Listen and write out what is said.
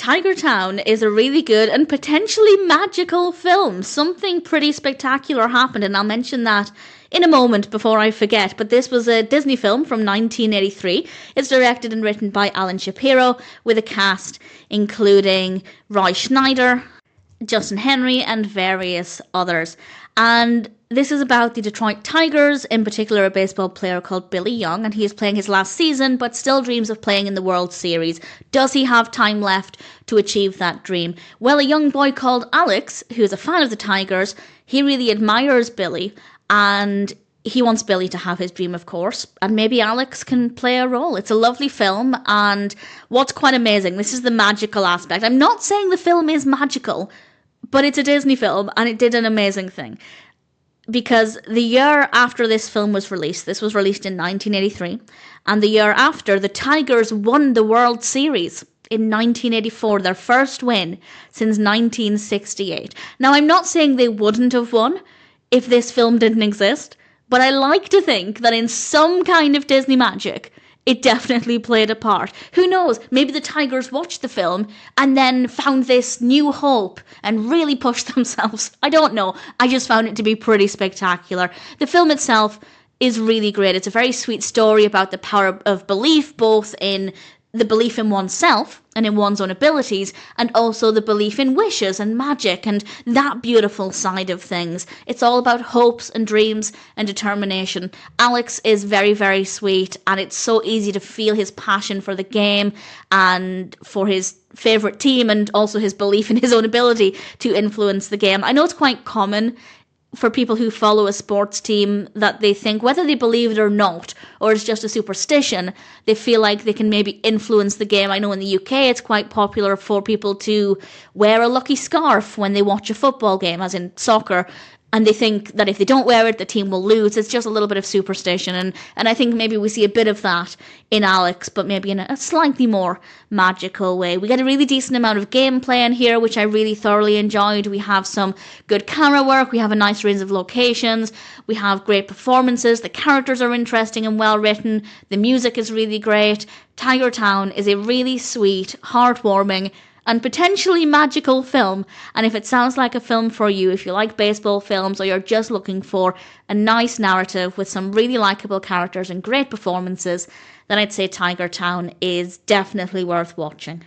Tiger Town is a really good and potentially magical film. Something pretty spectacular happened, and I'll mention that in a moment before I forget. But this was a Disney film from 1983. It's directed and written by Alan Shapiro, with a cast including Roy Scheider, Justin Henry, and various others. And this is about the Detroit Tigers, in particular a baseball player called Billy Young, and he is playing his last season but still dreams of playing in the World Series. Does he have time left to achieve that dream? Well, a young boy called Alex, who is a fan of the Tigers, he really admires Billy, and he wants Billy to have his dream, of course, and maybe Alex can play a role. It's a lovely film, and what's quite amazing, this is the magical aspect. I'm not saying the film is magical, but it's a Disney film, and it did an amazing thing. Because the year after this film was released, this was released in 1983, and the year after, the Tigers won the World Series in 1984, their first win since 1968. Now, I'm not saying they wouldn't have won if this film didn't exist, but I like to think that in some kind of Disney magic, it definitely played a part. Who knows, maybe the Tigers watched the film and then found this new hope and really pushed themselves. I don't know. I just found it to be pretty spectacular. The film itself is really great. It's a very sweet story about the power of belief, both in the belief in oneself and in one's own abilities, and also the belief in wishes and magic and that beautiful side of things. It's all about hopes and dreams and determination. Alex is very, very sweet, and it's so easy to feel his passion for the game and for his favourite team, and also his belief in his own ability to influence the game. I know it's quite common for people who follow a sports team that they think, whether they believe it or not, or it's just a superstition, they feel like they can maybe influence the game. I know in the UK it's quite popular for people to wear a lucky scarf when they watch a football game, as in soccer, and they think that if they don't wear it, the team will lose. It's just a little bit of superstition, and I think maybe we see a bit of that in Alex, but maybe in a slightly more magical way. We get a really decent amount of gameplay in here, which I really thoroughly enjoyed. We have some good camera work, we have a nice range of locations, we have great performances, the characters are interesting and well written, the music is really great. Tiger Town is a really sweet, heartwarming, and potentially magical film, and if it sounds like a film for you, if you like baseball films, or you're just looking for a nice narrative with some really likeable characters and great performances, then I'd say Tiger Town is definitely worth watching.